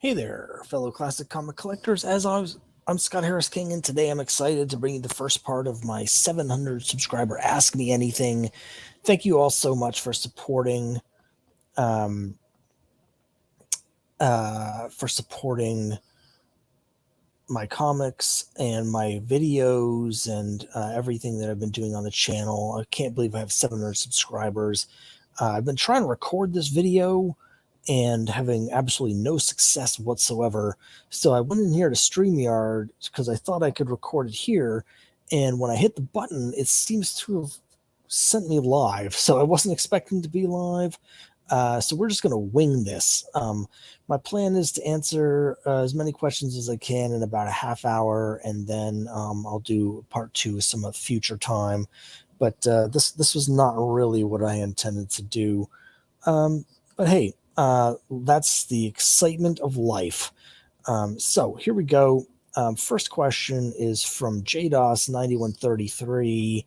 Hey there, fellow classic comic collectors. As always, I'm Scott Harris King, and today I'm excited to bring you the first part of my 700 subscriber Ask Me Anything. Thank you all so much for um, supporting my comics and my videos and everything that I've been doing on the channel. I can't believe I have 700 subscribers. I've been trying to record this video and having absolutely no success whatsoever. So I went in here to StreamYard because I thought I could record it here. And when I hit the button, it seems to have sent me live. So I wasn't expecting to be live. So we're just going to wing this. My plan is to answer as many questions as I can in about a half hour, and then I'll do part two some of future time. But this was not really what I intended to do. But hey, that's the excitement of life. So here we go. First question is from JDOS9133.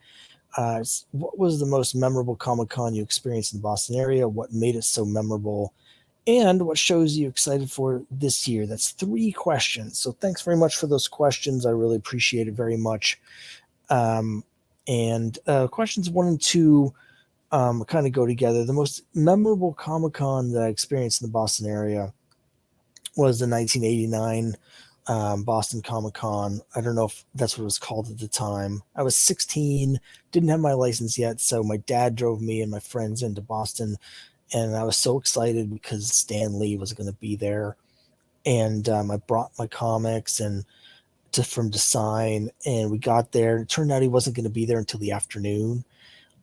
What was the most memorable Comic Con you experienced in the Boston area? What made it so memorable? And what shows you excited for this year? That's three questions. So thanks very much for those questions. I really appreciate it very much. And questions one and two kind of go together. The most memorable Comic Con that I experienced in the Boston area was the 1989 Boston Comic Con. I don't know if that's what it was called at the time. I was 16, didn't have my license yet, so my dad drove me and my friends into Boston, and I was so excited because Stan Lee was going to be there. And I brought my comics and to sign, and we got there. It turned out he wasn't going to be there until the afternoon.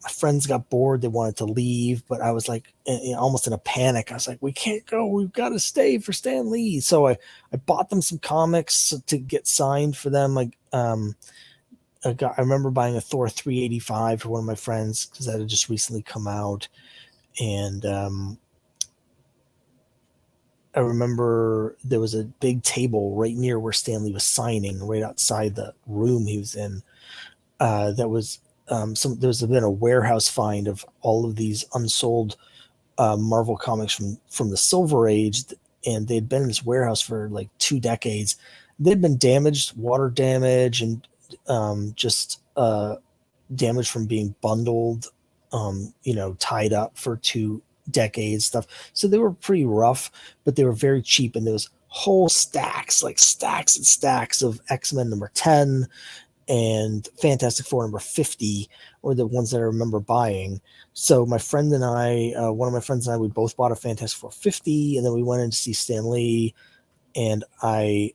My friends got bored. They wanted to leave, but I was like almost in a panic. I was like, we can't go. We've got to stay for Stan Lee. So I bought them some comics to get signed for them. I remember buying a Thor 385 for one of my friends because that had just recently come out. And I remember there was a big table right near where Stanley was signing, right outside the room he was in. That was there's been a warehouse find of all of these unsold Marvel comics from the Silver Age, and they'd been in this warehouse for like 2 decades. They'd been damaged, water damage, and just damage from being bundled, tied up for 2 decades stuff. So they were pretty rough, but they were very cheap, and there was whole stacks, like stacks and stacks of X-Men number 10 and Fantastic Four number 50 were the ones that I remember buying. So my friend and I, one of my friends and I, we both bought a Fantastic Four 50, and then we went in to see Stan Lee, and I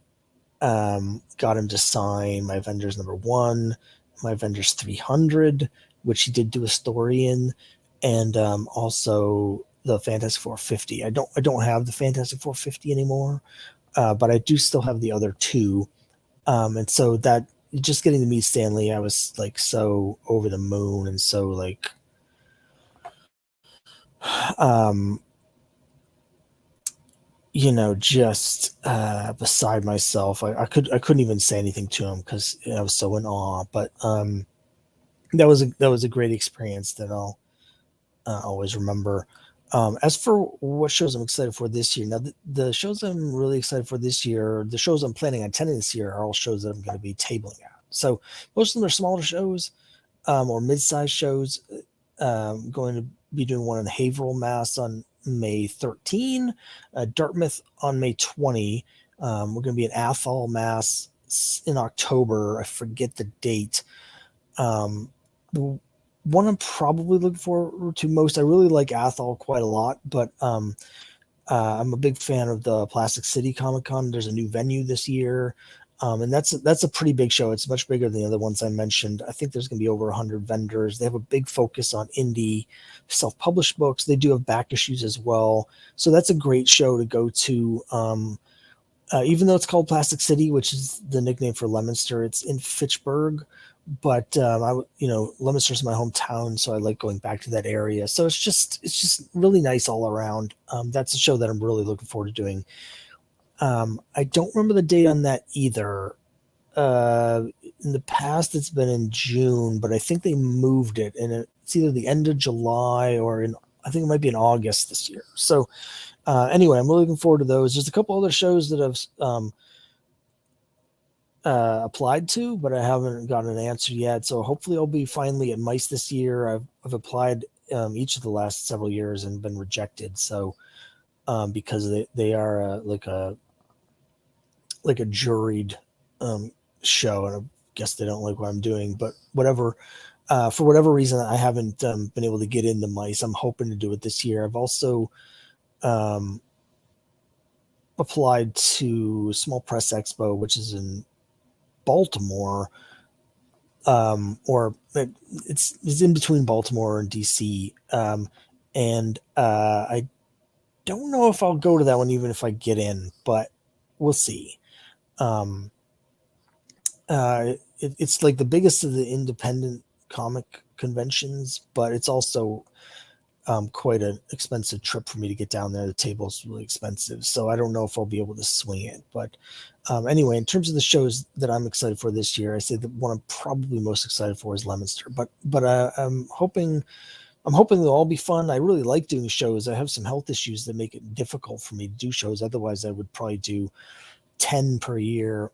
got him to sign my Avengers number 1, my Avengers 300, which he did do a story in, and also the Fantastic Four 50. I don't have the Fantastic Four 50 anymore, but I do still have the other two. And so that just getting to meet Stan Lee, I was like so over the moon and so like um just beside myself. I couldn't even say anything to him because I was so in awe. But that was a great experience that I'll always remember. As for what shows I'm excited for this year, now the shows I'm really excited for this year, the shows I'm planning on attending this year, are all shows that I'm going to be tabling at. So most of them are smaller shows or mid-sized shows. Going to be doing one in Haverhill, Mass on May 13, Dartmouth on May 20. We're going to be in Athol, Mass in October. I forget the date. The one I'm probably looking forward to most, I really like Athol quite a lot, but I'm a big fan of the Plastic City Comic Con. There's a new venue this year. And that's a pretty big show. It's much bigger than the other ones I mentioned. I think there's going to be over 100 vendors. They have a big focus on indie self-published books. They do have back issues as well. So that's a great show to go to. Even though it's called Plastic City, which is the nickname for Leominster, it's in Fitchburg. But Leominster's my hometown, so I like going back to that area. So it's just really nice all around. That's a show that I'm really looking forward to doing. I don't remember the date on that either. In the past, it's been in June, but I think they moved it, and it's either the end of July or in I think it might be in August this year. So anyway, I'm really looking forward to those. There's a couple other shows that I've applied to, but I haven't gotten an answer yet. So hopefully I'll be finally at Mice this year. I've applied each of the last several years and been rejected. So because they are like a juried show, and I guess they don't like what I'm doing. But whatever, for whatever reason, I haven't been able to get into Mice. I'm hoping to do it this year. I've also applied to Small Press Expo, which is in Baltimore, or it's in between Baltimore and DC, and I don't know if I'll go to that one even if I get in, but we'll see. It's like the biggest of the independent comic conventions, but it's also quite an expensive trip for me to get down there. The table's really expensive, so I don't know if I'll be able to swing it. But anyway, in terms of the shows that I'm excited for this year, I say that one I'm probably most excited for is Lemonster. But I'm hoping they'll all be fun. I really like doing shows. I have some health issues that make it difficult for me to do shows. Otherwise, I would probably do 10 per year,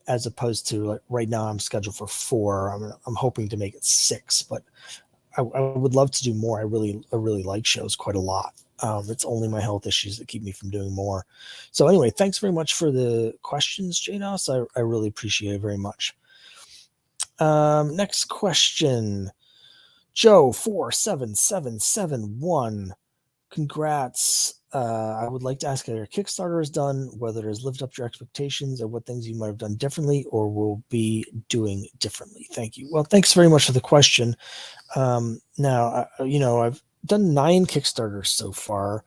as opposed to like right now I'm scheduled for 4. I'm hoping to make it 6, but I would love to do more. I really like shows quite a lot. It's only my health issues that keep me from doing more. So anyway, thanks very much for the questions, JNOS. I really appreciate it very much. Next question, Joe 47771. Congrats. I would like to ask how your Kickstarter is done, whether it has lived up to your expectations, and what things you might have done differently or will be doing differently. Thank you. Well, thanks very much for the question. Now, I've done 9 Kickstarters so far.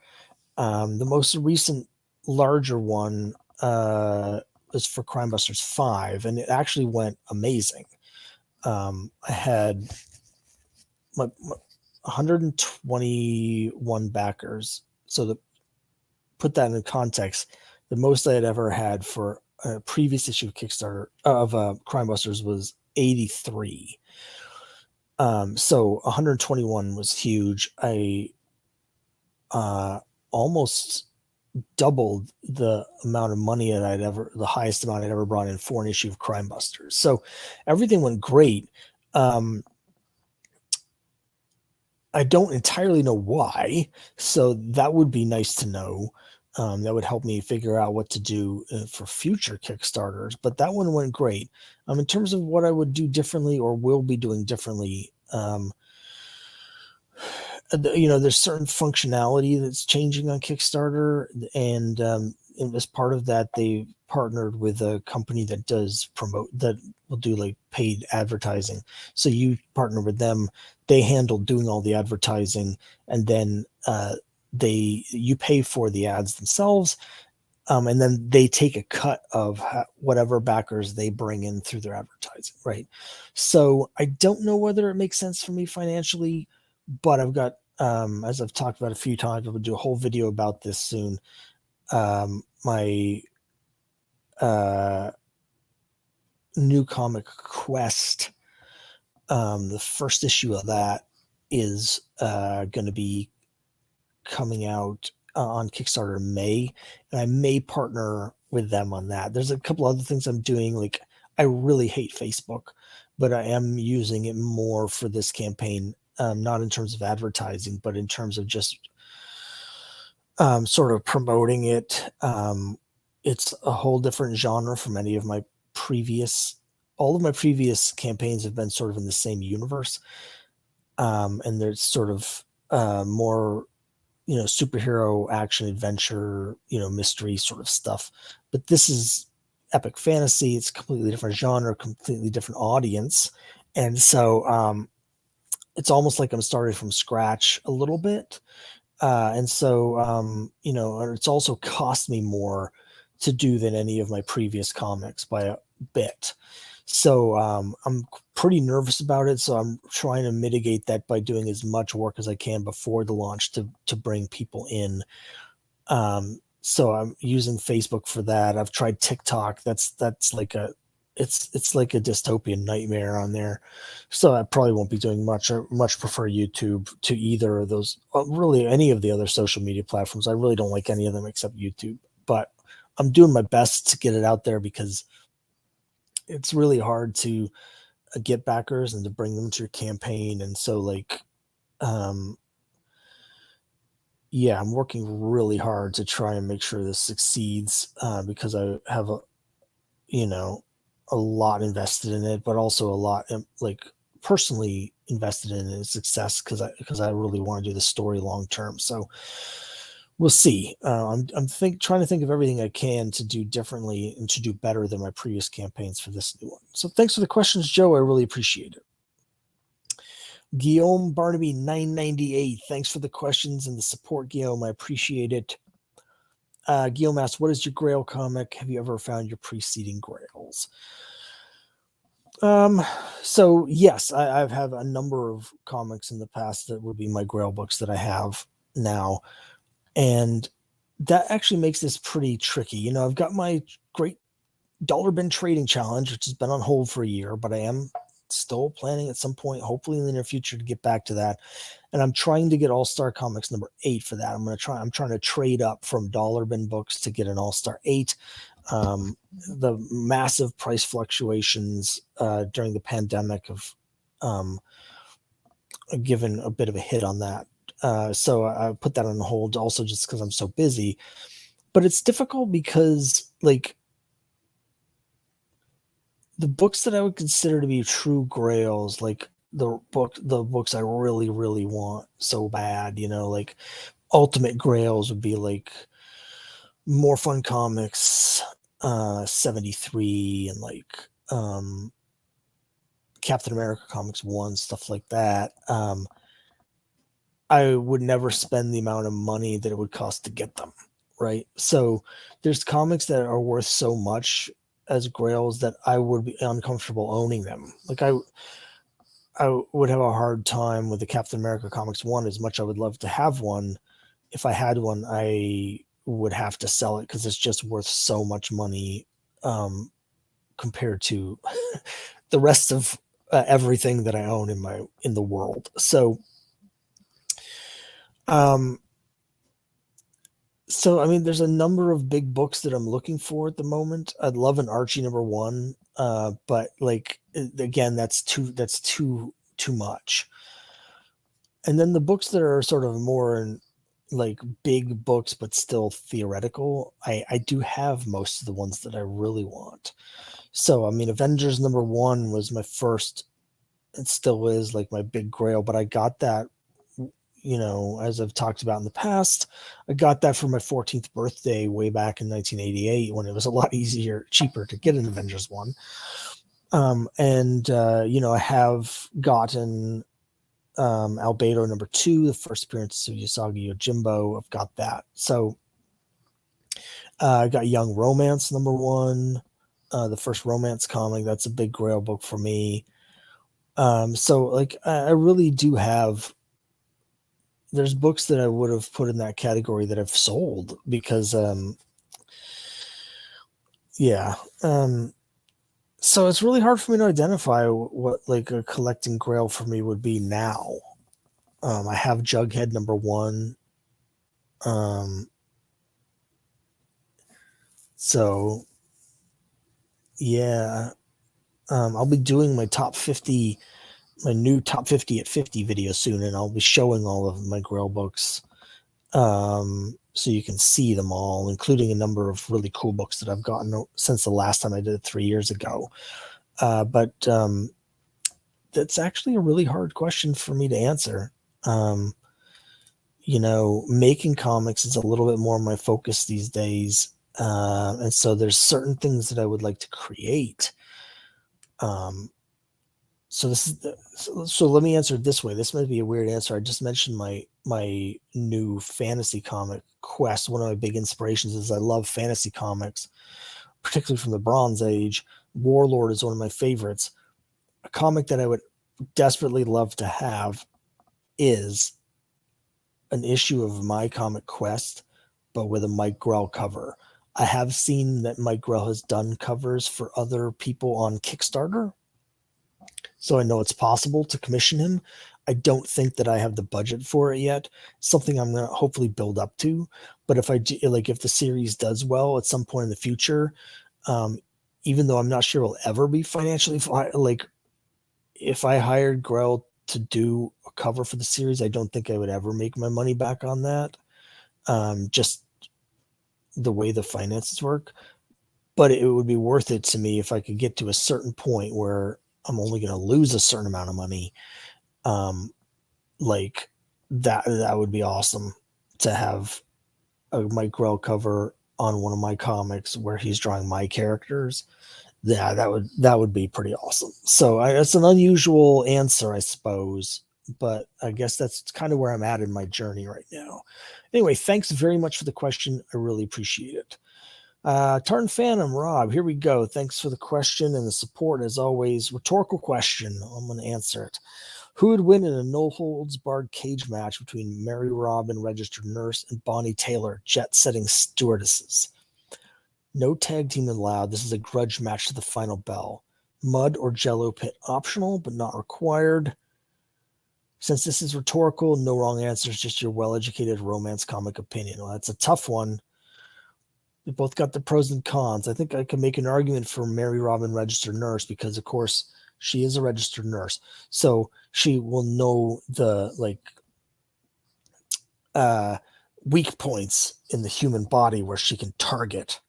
The most recent larger one was for Crime Busters 5, and it actually went amazing. I had my 121 backers. So to put that in context, the most I had ever had for a previous issue of Kickstarter of Crime Busters was 83. So 121 was huge. I almost doubled the amount of money that the highest amount I'd ever brought in for an issue of Crime Busters. So everything went great. I don't entirely know why, so that would be nice to know. That would help me figure out what to do for future Kickstarters. But that one went great. In terms of what I would do differently or will be doing differently, there's certain functionality that's changing on Kickstarter, and as part of that, they partnered with a company that will do like paid advertising. So you partner with them, they handle doing all the advertising, and then you pay for the ads themselves, and then they take a cut of whatever backers they bring in through their advertising, right? So I don't know whether it makes sense for me financially, but I've got, as I've talked about a few times, I will do a whole video about this soon. My new comic Quest, the first issue of that is going to be coming out on Kickstarter in May, and I may partner with them on that. There's a couple other things I'm doing. Like, I really hate Facebook, but I am using it more for this campaign, not in terms of advertising, but in terms of just sort of promoting it. It's a whole different genre from any of my all of my previous campaigns have been sort of in the same universe. And there's sort of more, superhero action adventure, mystery sort of stuff. But this is epic fantasy. It's a completely different genre, completely different audience. And so it's almost like I'm starting from scratch a little bit. And so, it's also cost me more to do than any of my previous comics by a bit. So I'm pretty nervous about it. So I'm trying to mitigate that by doing as much work as I can before the launch to bring people in. So I'm using Facebook for that. I've tried TikTok. That's like it's like a dystopian nightmare on there. So I probably won't be doing much. I much prefer YouTube to either of those. Really, any of the other social media platforms. I really don't like any of them except YouTube. But I'm doing my best to get it out there because it's really hard to get backers and to bring them to your campaign. And so, like, um, yeah, I'm working really hard to try and make sure this succeeds because I have you know, a lot invested in it, but also a lot like personally invested in its success because I really want to do the story long term. So we'll see. I'm trying to think of everything I can to do differently and to do better than my previous campaigns for this new one. So thanks for the questions, Joe. I really appreciate it. Guillaume Barnaby 998. Thanks for the questions and the support, Guillaume. I appreciate it. Guillaume asks, what is your Grail comic? Have you ever found your preceding Grails? So yes, I've had a number of comics in the past that would be my Grail books that I have now. And that actually makes this pretty tricky. You know, I've got my great dollar bin trading challenge, which has been on hold for a year, but I am still planning at some point, hopefully in the near future, to get back to that. And I'm trying to get All Star Comics number 8 for that. I'm trying to trade up from dollar bin books to get an All Star 8. The massive price fluctuations during the pandemic have given a bit of a hit on that. So I put that on hold also just because I'm so busy. But it's difficult because, like, the books that I would consider to be true grails, like the books I really, really want so bad, you know, like ultimate grails would be like More Fun Comics 73 and like Captain America Comics 1, stuff like that. I would never spend the amount of money that it would cost to get them, right? So there's comics that are worth so much as grails that I would be uncomfortable owning them. Like I would have a hard time with the Captain America Comics 1 as much I would love to have one. If I had one, I would have to sell it because it's just worth so much money compared to the rest of everything that I own in the world. So um so I mean there's a number of big books that I'm looking for at the moment. I'd love an Archie number 1, but like again that's too much. And then the books that are sort of more in like big books but still theoretical, I do have most of the ones that I really want. So I mean Avengers number 1 was my first, it still is like my big grail, but I got that, you know, as I've talked about in the past, I got that for my 14th birthday way back in 1988 when it was a lot cheaper to get an Avengers 1. And you know, I have gotten Albedo number 2, the first appearance of Usagi Yojimbo. I've got that. So I got Young Romance number 1, the first romance comic. That's a big grail book for me. So like I really do have, there's books that I would have put in that category that I've sold because yeah. So it's really hard for me to identify what like a collecting grail for me would be now. I have Jughead number 1. So yeah. I'll be doing my top 50, my new top 50 at 50 video soon, and I'll be showing all of my grail books. So you can see them all, including a number of really cool books that I've gotten since the last time I did it 3 years ago. But that's actually a really hard question for me to answer. You know, making comics is a little bit more my focus these days. And so there's certain things that I would like to create. So this is so let me answer it this way. This might be a weird answer. I just mentioned my new fantasy comic quest. One of my big inspirations is I love fantasy comics, particularly from the Bronze Age. Warlord is one of my favorites. A comic that I would desperately love to have is an issue of my comic quest, but with a Mike Grell cover. I have seen that Mike Grell has done covers for other people on Kickstarter, so I know it's possible to commission him. I don't think that I have the budget for it yet. Something I'm going to hopefully build up to. But if I do, like, if the series does well at some point in the future, um, even though I'm not sure it'll ever be financially like, if I hired Grell to do a cover for the series, I don't think I would ever make my money back on that. Just the way the finances work. But it would be worth it to me if I could get to a certain point where I'm only going to lose a certain amount of money. Um, like that would be awesome to have a Mike Grell cover on one of my comics where he's drawing my characters. Yeah, that would be pretty awesome. So it's an unusual answer, I suppose, but I guess that's kind of where I'm at in my journey right now. Anyway, thanks very much for the question. I really appreciate it. Tarn Phantom, Rob, here we go. Thanks for the question and the support as always. Rhetorical question. I'm going to answer it. Who would win in a no holds barred cage match between Mary Robin, registered nurse, and Bonnie Taylor, jet setting stewardesses? No tag team allowed. This is a grudge match to the final bell. Mud or Jello pit optional, but not required. Since this is rhetorical, no wrong answers, just your well-educated romance comic opinion. Well, that's a tough one. They both got the pros and cons. I think I can make an argument for Mary Robin, registered nurse, because of course she is a registered nurse, so she will know the uh, weak points in the human body where she can target.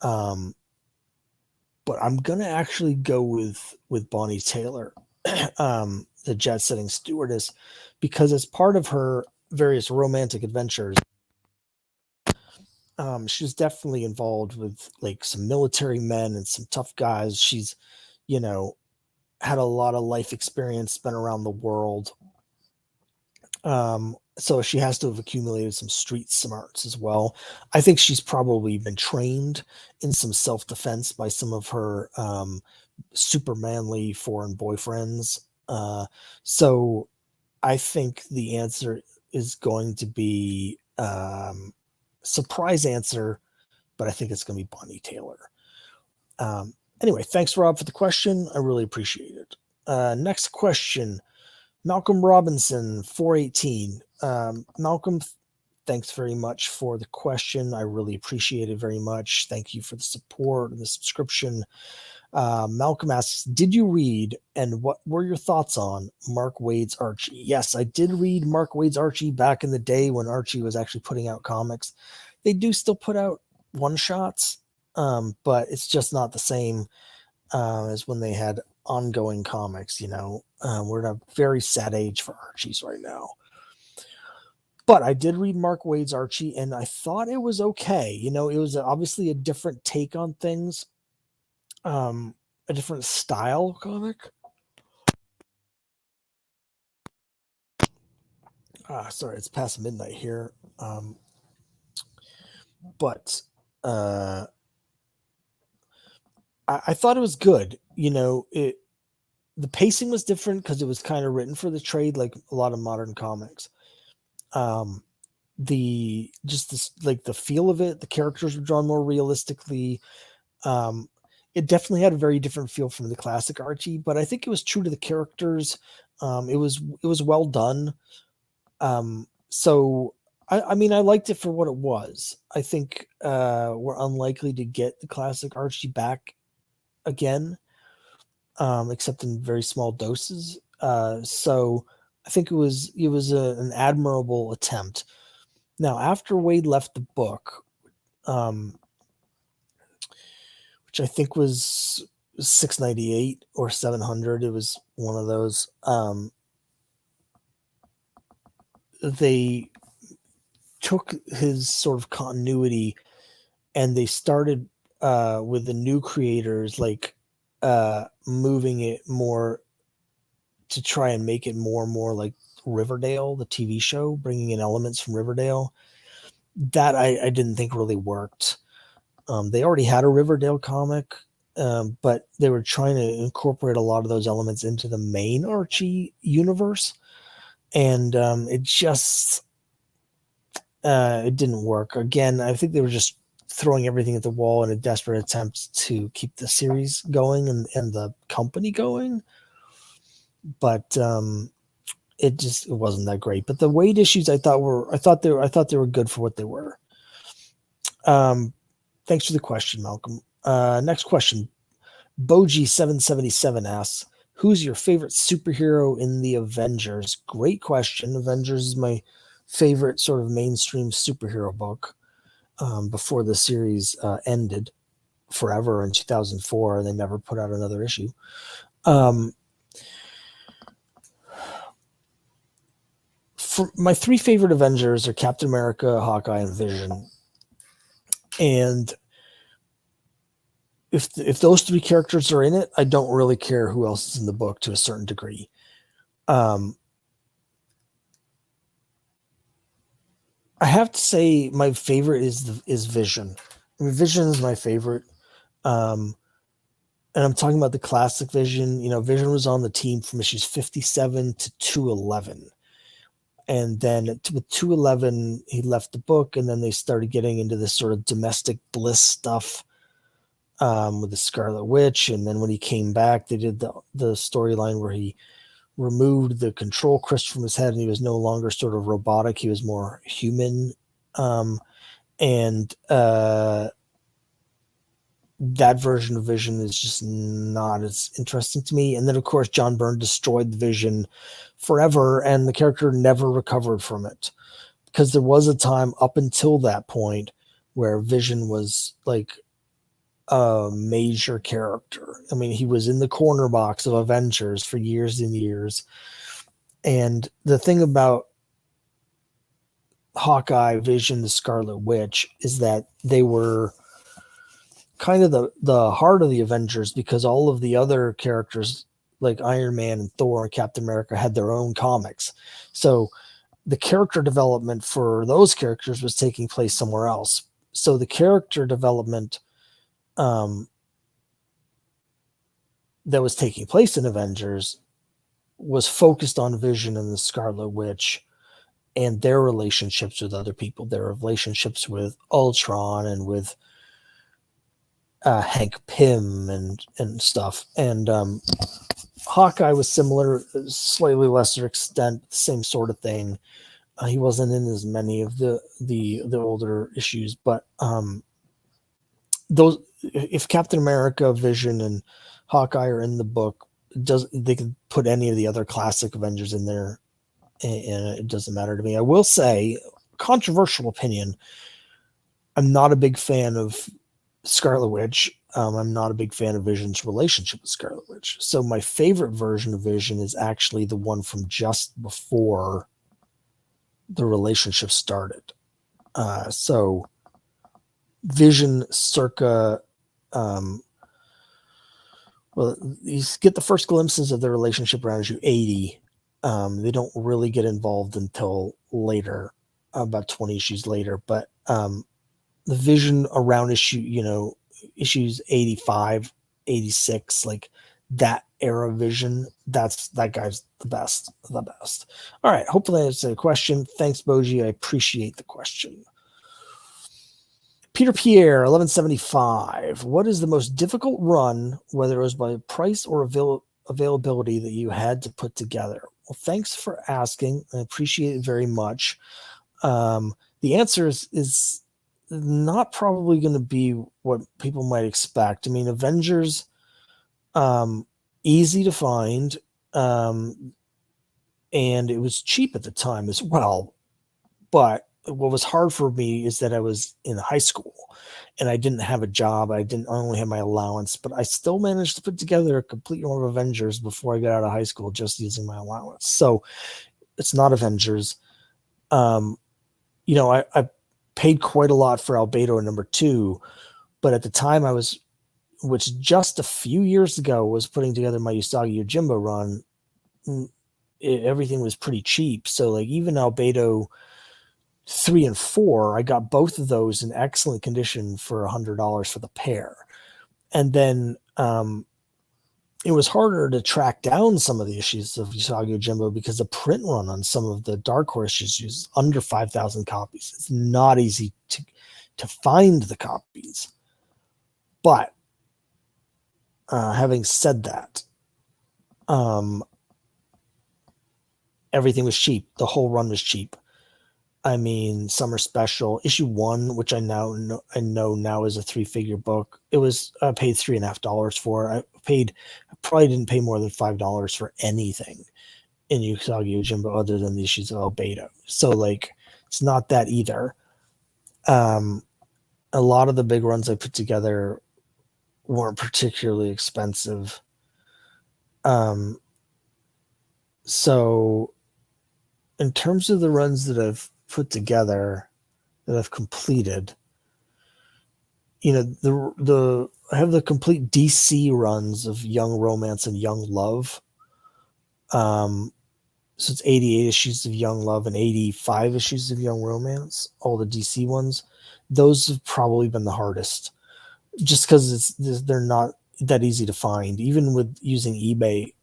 Um, but I'm gonna actually go with Bonnie Taylor, the jet setting stewardess, because as part of her various romantic adventures, she's definitely involved with like some military men and some tough guys. She's, you know, had a lot of life experience, been around the world. So she has to have accumulated some street smarts as well. I think she's probably been trained in some self-defense by some of her super manly foreign boyfriends. So I think the answer is going to be surprise answer, but I think it's going to be Bonnie Taylor. Anyway, thanks, Rob, for the question. I really appreciate it. Next question, Malcolm Robinson, 418. Malcolm, thanks very much for the question. I really appreciate it very much. Thank you for the support and the subscription. Malcolm asks, did you read and what were your thoughts on Mark Waid's Archie? Yes, I did read Mark Waid's Archie back in the day when Archie was actually putting out comics. They do still put out one-shots, but it's just not the same as when they had ongoing comics. We're in a very sad age for Archies right now. But I did read Mark Waid's Archie, and I thought it was okay. It was obviously a different take on things, a different style comic. Sorry, it's past midnight here. But I thought it was good. The pacing was different because it was kind of written for the trade, like a lot of modern comics. The feel of it, the characters were drawn more realistically. It definitely had a very different feel from the classic Archie, but I think it was true to the characters. It was well done. So I mean, I liked it for what it was. I think we're unlikely to get the classic Archie back again, except in very small doses. So I think it was an admirable attempt. Now, after Waid left the book, which I think was 698 or 700, it was one of those. They took his sort of continuity and they started with the new creators, moving it more to try and make it more and more like Riverdale, the TV show, bringing in elements from Riverdale. That I didn't think really worked. They already had a Riverdale comic, but they were trying to incorporate a lot of those elements into the main Archie universe, and it just it didn't work. Again, I think they were just throwing everything at the wall in a desperate attempt to keep the series going and the company going. But it wasn't that great. But the Wade issues I thought they were good for what they were. Thanks for the question, Malcolm. Next question. Boji777 asks, who's your favorite superhero in the Avengers? Great question. Avengers is my favorite sort of mainstream superhero book before the series ended forever in 2004. They never put out another issue. For my three favorite Avengers are Captain America, Hawkeye, and Vision. And if those three characters are in it, I don't really care who else is in the book to a certain degree. I have to say my favorite is Vision. I mean, Vision is my favorite. And I'm talking about the classic Vision. You know, Vision was on the team from issues 57 to 211. And then with 211, he left the book, and then they started getting into this sort of domestic bliss stuff with the Scarlet Witch. And then when he came back, they did the storyline where he removed the control crystal from his head, and he was no longer sort of robotic. He was more human. That version of Vision is just not as interesting to me. And then, of course, John Byrne destroyed the Vision forever, and the character never recovered from it. Because there was a time up until that point where Vision was like a major character. I mean, he was in the corner box of Avengers for years and years. And the thing about Hawkeye, Vision, the Scarlet Witch is that they were kind of the heart of the Avengers, because all of the other characters like Iron Man and Thor and Captain America had their own comics. So the character development for those characters was taking place somewhere else. So the character development that was taking place in Avengers was focused on Vision and the Scarlet Witch and their relationships with other people, their relationships with Ultron and with Hank Pym and stuff. And Hawkeye was similar, slightly lesser extent, same sort of thing. He wasn't in as many of the older issues, but those, if Captain America, Vision, and Hawkeye are in the book, they could put any of the other classic Avengers in there, and it doesn't matter to me. I will say, controversial opinion, I'm not a big fan of Scarlet Witch. I'm not a big fan of Vision's relationship with Scarlet Witch. So my favorite version of Vision is actually the one from just before the relationship started. So Vision circa, well, you get the first glimpses of their relationship around issue 80. They don't really get involved until later, about 20 issues later. But the Vision around issues 85, 86, like that era Vision, that guy's the best. All right, hopefully that's a question. Thanks, Boji. I appreciate the question. Peter Pierre, 1175. What is the most difficult run, whether it was by price or availability, that you had to put together? Well, thanks for asking. I appreciate it very much. The answer is not probably going to be what people might expect. I mean, Avengers, easy to find, and it was cheap at the time as well. But what was hard for me is that I was in high school and I didn't have a job. I only had my allowance, but I still managed to put together a complete run of Avengers before I got out of high school, just using my allowance. So it's not Avengers. I paid quite a lot for Albedo #2, but at the time which just a few years ago was putting together my Usagi Yojimbo run, everything was pretty cheap. So like even Albedo 3 and 4, I got both of those in excellent condition for $100 for the pair. And then it was harder to track down some of the issues of Usagi Yojimbo because the print run on some of the Dark Horse issues under 5,000 copies. It's not easy to find the copies. But having said that, everything was cheap. The whole run was cheap. I mean, Summer Special issue 1, which I know now is a 3-figure book. It was I paid $3.50 for. I probably didn't pay more than $5 for anything in Usagi Yojimbo other than the issues of Albedo. So like, it's not that either. A lot of the big runs I put together weren't particularly expensive. So in terms of the runs that I've put together, that I've completed, you know, I have the complete DC runs of Young Romance and Young Love. So it's 88 issues of Young Love and 85 issues of Young Romance, all the DC ones. Those have probably been the hardest, just because they're not that easy to find. Even with using eBay,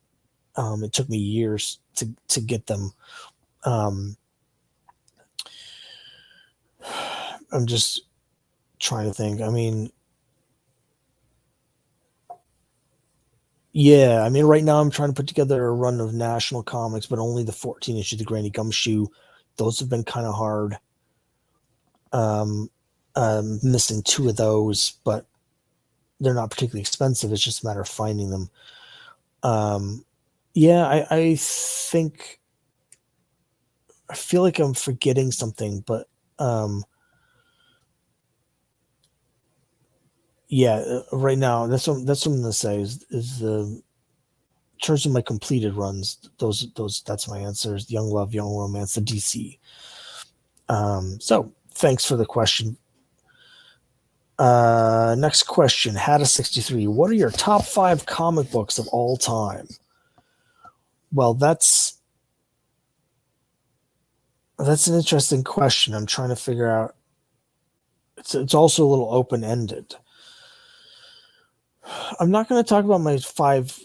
it took me years to get them. I'm just trying to think. I mean, yeah, I mean, right now I'm trying to put together a run of National Comics, but only the 14 issue, the Granny Gumshoe. Those have been kind of hard. I'm missing 2 of those, but they're not particularly expensive. It's just a matter of finding them. Yeah, I think I feel like I'm forgetting something, but yeah, right now that's what I'm gonna say is the in terms of my completed runs, those that's my answers. Young Love, Young Romance, the DC. So thanks for the question. Next question, Hada63. What are your top 5 comic books of all time? Well, that's an interesting question. I'm trying to figure out. It's also a little open-ended. I'm not going to talk about my 5,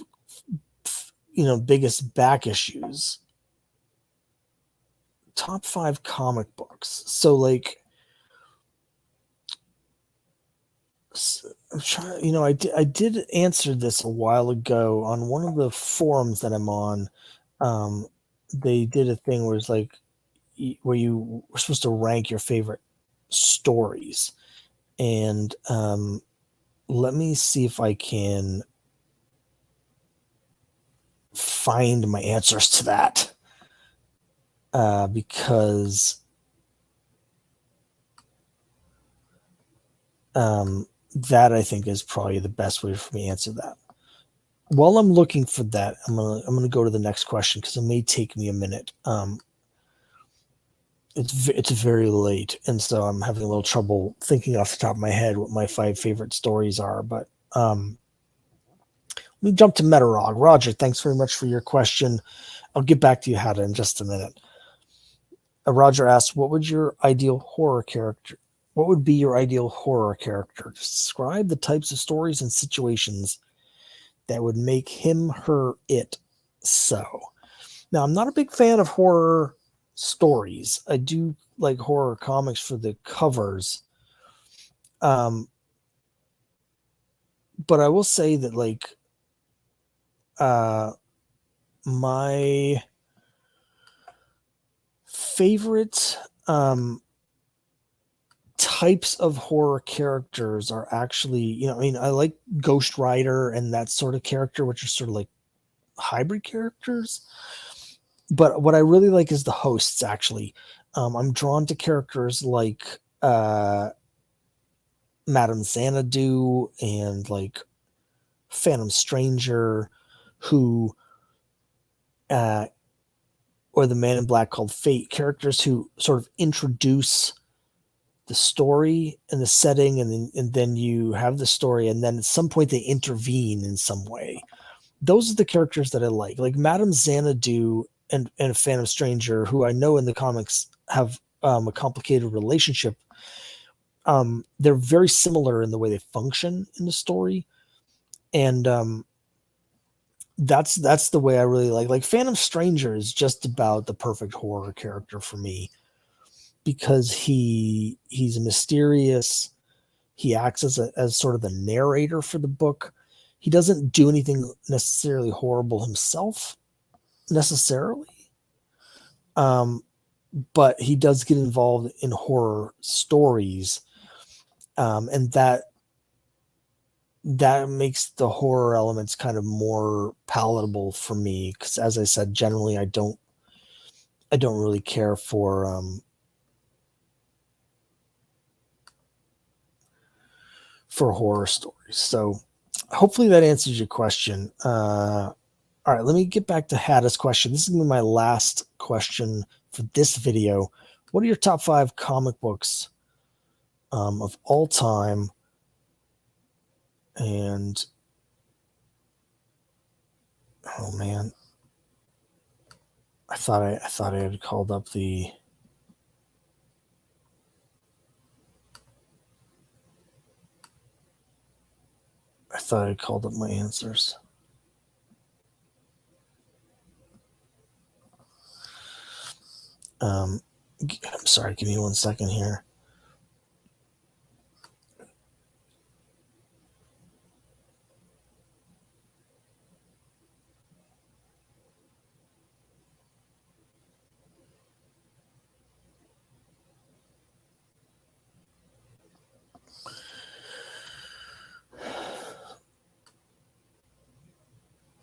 biggest back issues. Top 5 comic books. So like, I'm trying. I did answer this a while ago on one of the forums that I'm on. They did a thing where it's like where you were supposed to rank your favorite stories, and let me see if I can find my answers to that, because that I think is probably the best way for me to answer that. While I'm looking for that, I'm gonna go to the next question because it may take me a minute. It's very late, and so I'm having a little trouble thinking off the top of my head what my 5 favorite stories are. But let me jump to Metarog. Roger, thanks very much for your question. I'll get back to you, Hada, in just a minute. Roger asks, what would be your ideal horror character? Describe the types of stories and situations that would make him, her, it so. Now, I'm not a big fan of horror stories. I do like horror comics for the covers. But I will say that like my favorite types of horror characters are actually, I like Ghost Rider and that sort of character, which are sort of like hybrid characters. But what I really like is the hosts, actually. I'm drawn to characters like Madame Xanadu and like Phantom Stranger, who or the Man in Black called Fate, characters who sort of introduce the story and the setting, and then you have the story, and then at some point they intervene in some way. Those are the characters that I like Madame Xanadu and Phantom Stranger, who I know in the comics have a complicated relationship. They're very similar in the way they function in the story, and that's the way I really like Phantom Stranger is just about the perfect horror character for me, because he's mysterious. He acts as sort of the narrator for the book. He doesn't do anything necessarily horrible himself, necessarily. But he does get involved in horror stories, and that makes the horror elements kind of more palatable for me, because, as I said, generally I don't really care for horror stories. So hopefully that answers your question. All right, let me get back to Hatta's question. This is going to be my last question for this video. What are your top 5 comic books of all time? And oh man, I thought I had called up the. I thought I called up my answers. I'm sorry, give me 1 second here.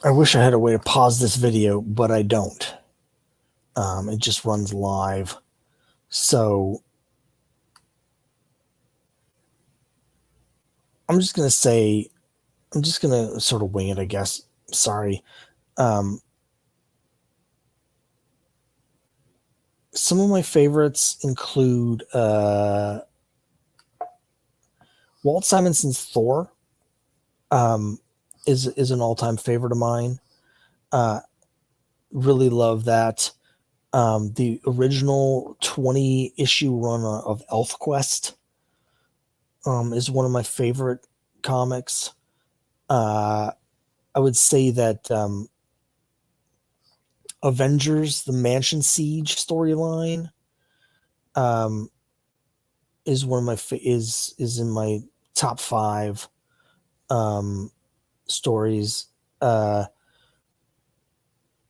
I wish I had a way to pause this video, but I don't. It just runs live. So I'm just going to sort of wing it, I guess. Sorry. Some of my favorites include Walt Simonson's Thor. Is an all-time favorite of mine. Really love that. The original 20-issue run of ElfQuest is one of my favorite comics. I would say that Avengers: The Mansion Siege storyline is one of my is in my top 5 stories.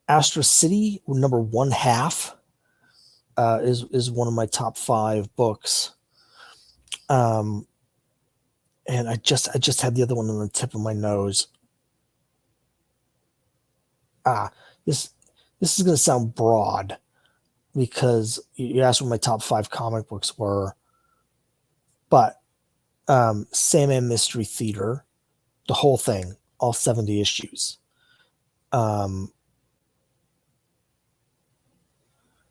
Astro City, number 1/2, is one of my top 5 books. And I just had the other one on the tip of my nose. This is going to sound broad, because you asked what my top 5 comic books were, but Sandman Mystery Theater, the whole thing, all 70 issues.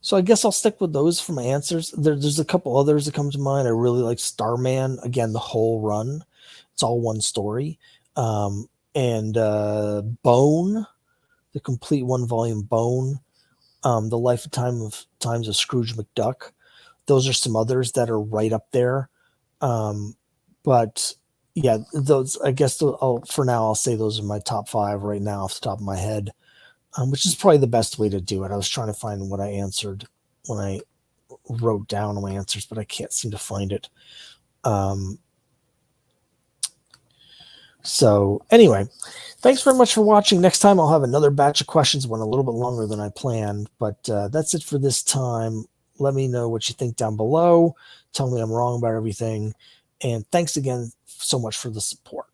So I guess I'll stick with those for my answers. There's a couple others that come to mind. I really like Starman. Again, the whole run. It's all one story. And Bone, the complete 1-volume Bone. The Life of Times of Scrooge McDuck. Those are some others that are right up there. But yeah, those, I guess, for now, I'll say those are my top 5 right now off the top of my head. Which is probably the best way to do it. I was trying to find what I answered when I wrote down my answers, but I can't seem to find it. So anyway, thanks very much for watching. Next time I'll have another batch of questions, one a little bit longer than I planned, but that's it for this time. Let me know what you think down below. Tell me I'm wrong about everything. And thanks again so much for the support.